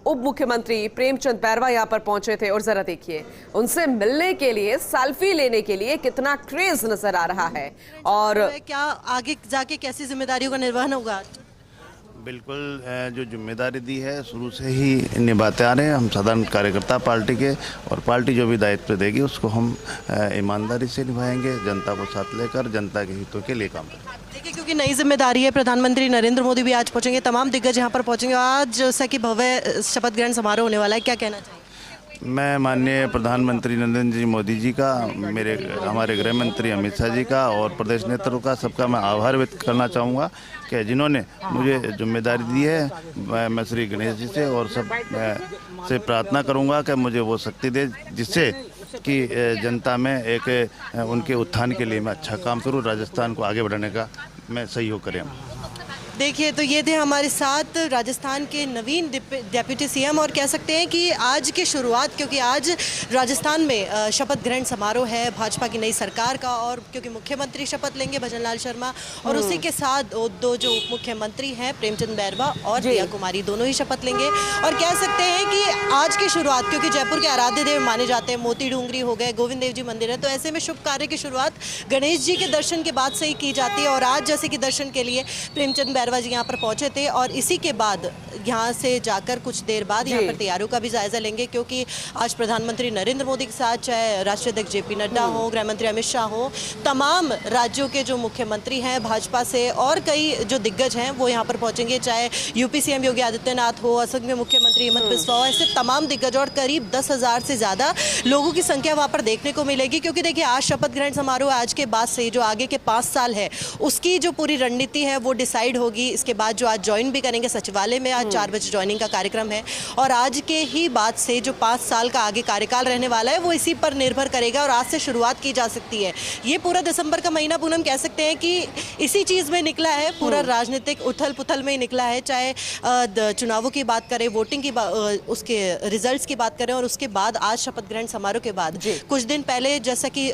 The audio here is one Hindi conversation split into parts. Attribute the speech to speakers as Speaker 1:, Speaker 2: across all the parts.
Speaker 1: उप मुख्यमंत्री प्रेमचंद बैरवा यहाँ पर पहुंचे थे और जरा देखिए उनसे मिलने के लिए, सेल्फी लेने के लिए कितना क्रेज नजर आ रहा है। और
Speaker 2: क्या आगे जाके कैसी जिम्मेदारियों का निर्वहन होगा?
Speaker 3: बिल्कुल, जो जिम्मेदारी दी है शुरू से ही निभाते आ रहे हैं हम साधारण कार्यकर्ता पार्टी के, और पार्टी जो भी दायित्व देगी उसको हम ईमानदारी से निभाएंगे, जनता को साथ लेकर जनता के हितों के लिए काम करेंगे।
Speaker 2: देखिए, क्योंकि नई जिम्मेदारी है, प्रधानमंत्री नरेंद्र मोदी भी आज पहुंचेंगे, तमाम दिग्गज यहाँ पर पहुंचेंगे। आज जैसा कि भव्य शपथ ग्रहण समारोह होने वाला है, क्या कहना चाहिए?
Speaker 3: मैं माननीय प्रधानमंत्री नरेंद्र जी मोदी जी का, हमारे गृह मंत्री अमित शाह जी का और प्रदेश नेतृत्व का, सबका मैं आभार व्यक्त करना चाहूँगा कि जिन्होंने मुझे जिम्मेदारी दी है। मैं श्री गणेश जी से और सब से प्रार्थना करूँगा कि मुझे वो शक्ति दे जिससे कि जनता में एक उनके उत्थान के लिए मैं अच्छा काम करूँ, राजस्थान को आगे बढ़ाने का मैं सहयोग करें।
Speaker 2: देखिए, तो ये थे हमारे साथ राजस्थान के नवीन डिप्टी सीएम, और कह सकते हैं कि आज की शुरुआत, क्योंकि आज राजस्थान में शपथ ग्रहण समारोह है भाजपा की नई सरकार का, और क्योंकि मुख्यमंत्री शपथ लेंगे भजनलाल शर्मा, और उसी के साथ दो जो उप मुख्यमंत्री हैं प्रेमचंद बैरवा और दिया कुमारी, दोनों ही शपथ लेंगे। और कह सकते हैं कि आज की शुरुआत, क्योंकि जयपुर के आराध्य देव माने जाते हैं, मोती डूंगरी हो गए, गोविंद देव जी मंदिर है, तो ऐसे में शुभ कार्य की शुरुआत गणेश जी के दर्शन के बाद से ही की जाती है। और आज जैसे कि दर्शन के लिए प्रेमचंद बैरवा जी यहाँ पर पहुंचे थे, और इसी के बाद यहाँ से जाकर कुछ देर बाद यहाँ पर तैयारियों का भी जायजा लेंगे, क्योंकि आज प्रधानमंत्री नरेंद्र मोदी के साथ चाहे राष्ट्रीय अध्यक्ष जेपी नड्डा हो, गृह मंत्री अमित शाह हो, तमाम राज्यों के जो मुख्यमंत्री हैं भाजपा से और कई जो दिग्गज हैं वो यहाँ पर पहुंचेंगे, चाहे यूपी सीएम योगी आदित्यनाथ हो, असम के मुख्यमंत्री हेमंत बिस्वा हो, ऐसे तमाम दिग्गज, और करीब 10,000 से ज़्यादा लोगों की संख्या वहाँ पर देखने को मिलेगी। क्योंकि देखिए, आज शपथ ग्रहण समारोह, आज के बाद से जो आगे के 5 साल है उसकी जो पूरी रणनीति है वो डिसाइड होगी। इसके बाद जो आज ज्वाइन भी करेंगे सचिवालय में, आज 4 बजे ज्वाइनिंग का कार्यक्रम है, और आज के ही बाद से जो 5 साल का आगे कार्यकाल रहने वाला है वो इसी पर निर्भर करेगा, और आज से शुरुआत की जा सकती है। ये पूरा दिसंबर का महीना पूनम कह सकते हैं कि इसी चीज़ में निकला है, पूरा राजनीतिक उथल पुथल में निकला है, चाहे चुनावों की बात करें, वोटिंग की उसके रिजल्ट्स की बात करें, और उसके बाद आज शपथ ग्रहण समारोह के बाद कुछ दिन पहले जैसा कि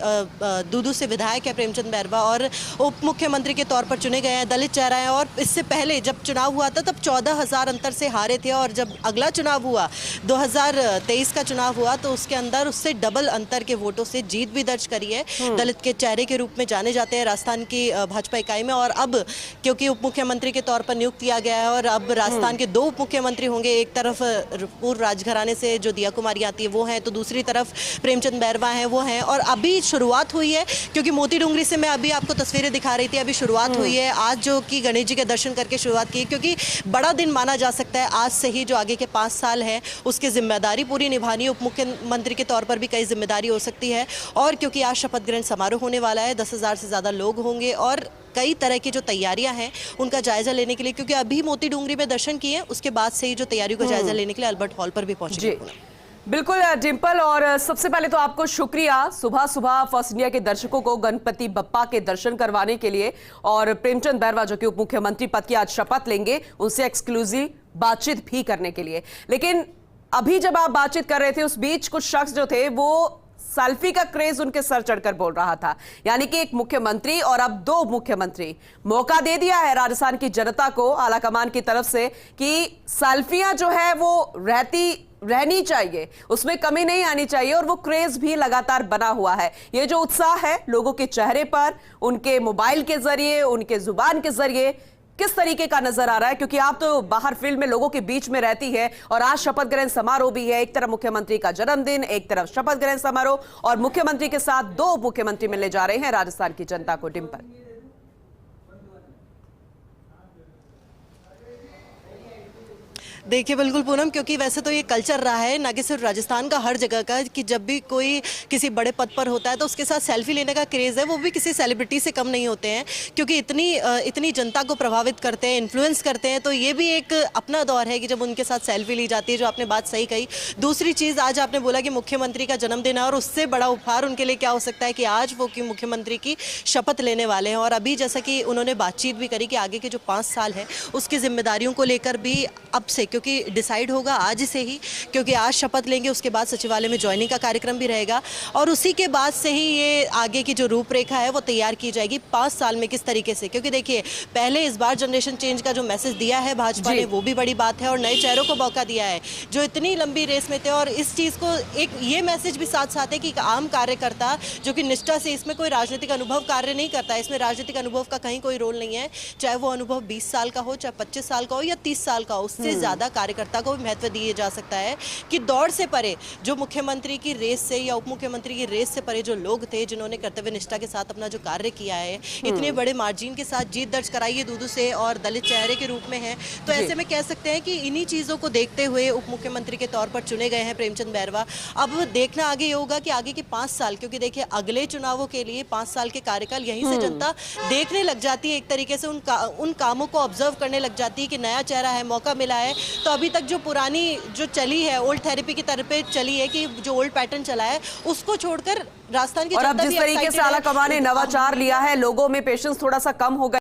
Speaker 2: दूदू से विधायक है प्रेमचंद बैरवा और उप मुख्यमंत्री के तौर पर चुने गए हैं, दलित चेहरा है, और इससे पहले जब चुनाव हुआ था तब 14,000 अंतर से हारे थे, और जब अगला चुनाव हुआ 2023 का चुनाव हुआ तो उसके अंदर उससे डबल अंतर के वोटों से जीत भी दर्ज करी है। दलित के चेहरे के रूप में जाने जाते हैं राजस्थान की भाजपा इकाई में, और अब क्योंकि उप मुख्यमंत्री के तौर पर नियुक्त किया गया है, और अब राजस्थान के 2 उप मुख्यमंत्री होंगे, एक तरफ पूर्व राजघराने से जो दिया कुमारी आती है वो है, तो दूसरी तरफ प्रेमचंद बैरवा हैं वो हैं। और अभी शुरुआत हुई है, क्योंकि मोती डूंगरी से मैं अभी आपको तस्वीरें दिखा रही थी, अभी शुरुआत हुई है आज जो कि गणेश जी के दर्शन करके शुरुआत की, क्योंकि बड़ा दिन माना जा सकता है आज से ही, जो आगे के 5 साल है उसकी जिम्मेदारी पूरी निभानी है। उप मुख्यमंत्री के तौर पर भी कई जिम्मेदारी हो सकती है, और क्योंकि आज शपथ ग्रहण समारोह होने वाला है, 10,000 से ज़्यादा लोग होंगे, और कई तरह की जो तैयारियां हैं उनका जायजा लेने के लिए, क्योंकि अभी मोती डूंगरी में दर्शन किए, उसके बाद से ही जो तैयारियों का जायजा लेने के लिए अल्बर्ट हॉल पर भी पहुंचे।
Speaker 1: बिल्कुल डिंपल, और सबसे पहले तो आपको शुक्रिया सुबह सुबह फर्स्ट इंडिया के दर्शकों को गणपति बप्पा के दर्शन करवाने के लिए, और प्रेमचंद बैरवा जो कि उप मुख्यमंत्री पद की आज शपथ लेंगे उनसे एक्सक्लूसिव बातचीत भी करने के लिए। लेकिन अभी जब आप बातचीत कर रहे थे उस बीच कुछ शख्स जो थे वो सेल्फी का क्रेज उनके सर चढ़कर बोल रहा था, यानी कि एक मुख्यमंत्री और अब 2 मुख्यमंत्री। मौका दे दिया है राजस्थान की जनता को आलाकमान की तरफ से कि सेल्फियां जो है वो रहनी चाहिए, उसमें कमी नहीं आनी चाहिए, और वो क्रेज भी लगातार बना हुआ है। ये जो उत्साह है लोगों के चेहरे पर, उनके मोबाइल के जरिए, उनके जुबान के जरिए किस तरीके का नजर आ रहा है, क्योंकि आप तो बाहर फील्ड में लोगों के बीच में रहती है, और आज शपथ ग्रहण समारोह भी है, एक तरफ मुख्यमंत्री का जन्मदिन, एक तरफ शपथ ग्रहण समारोह, और मुख्यमंत्री के साथ 2 मुख्यमंत्री मिलने जा रहे हैं राजस्थान की जनता को। डिंपल,
Speaker 2: देखिए बिल्कुल पूनम, क्योंकि वैसे तो ये कल्चर रहा है ना कि सिर्फ राजस्थान का, हर जगह का, कि जब भी कोई किसी बड़े पद पर होता है तो उसके साथ सेल्फी लेने का क्रेज़ है, वो भी किसी सेलिब्रिटी से कम नहीं होते हैं, क्योंकि इतनी जनता को प्रभावित करते हैं, इन्फ्लुएंस करते हैं, तो ये भी एक अपना दौर है कि जब उनके साथ सेल्फी ली जाती है, जो आपने बात सही कही। दूसरी चीज़, आज आपने बोला कि मुख्यमंत्री का जन्मदिन है, और उससे बड़ा उपहार उनके लिए क्या हो सकता है कि आज वो कि मुख्यमंत्री की शपथ लेने वाले हैं। और अभी जैसा कि उन्होंने बातचीत भी करी कि आगे के जो 5 साल है उसकी जिम्मेदारियों को लेकर भी अब से, क्योंकि डिसाइड होगा आज से ही, क्योंकि आज शपथ लेंगे, उसके बाद सचिवालय में ज्वाइनिंग का कार्यक्रम भी रहेगा और उसी के बाद से ही ये आगे की जो रूपरेखा है वो तैयार की जाएगी 5 साल में किस तरीके से। क्योंकि देखिए पहले इस बार जनरेशन चेंज का जो मैसेज दिया है भाजपा ने वो भी बड़ी बात है और नए चेहरों को मौका दिया है जो इतनी लंबी रेस में थे। और इस चीज़ को एक ये मैसेज भी साथ साथ है कि एक आम कार्यकर्ता जो कि निष्ठा से, इसमें कोई राजनीतिक अनुभव कार्य नहीं करता है, इसमें राजनीतिक अनुभव का कहीं कोई रोल नहीं है, चाहे वो अनुभव 20 साल का हो, चाहे 25 साल का हो या 30 साल का हो, उससे ज़्यादा कार्यकर्ता को भी महत्व दिया जा सकता है कि दौड़ से परे जो मुख्यमंत्री की रेस से या उप मुख्यमंत्री की रेस से परे जो लोग थे जिन्होंने कर्तव्य निष्ठा के साथ अपना जो कार्य किया है, इतने बड़े मार्जिन के साथ जीत दर्ज कराई है दूदू से और दलित चेहरे के रूप में है, तो ऐसे में कह सकते हैं कि इन्हीं चीज़ों को देखते हुए उप मुख्यमंत्री के तौर पर चुने गए हैं प्रेमचंद बैरवा। अब देखना आगे ये होगा कि आगे के 5 साल, क्योंकि देखिए अगले चुनावों के लिए 5 साल के कार्यकाल यहीं से जनता देखने लग जाती है, एक तरीके से उन कामों को ऑब्जर्व करने लग जाती है कि नया चेहरा है, मौका मिला है। तो अभी तक जो पुरानी जो चली है ओल्ड थेरेपी की तरफ चली है कि जो ओल्ड पैटर्न चला है उसको छोड़कर राजस्थान की
Speaker 1: और अब
Speaker 2: जनता
Speaker 1: जिस
Speaker 2: भी
Speaker 1: तरीके से
Speaker 2: excited
Speaker 1: आला
Speaker 2: है।
Speaker 1: कमान ने नवाचार लिया है, लोगों में पेशेंस थोड़ा सा कम हो गया।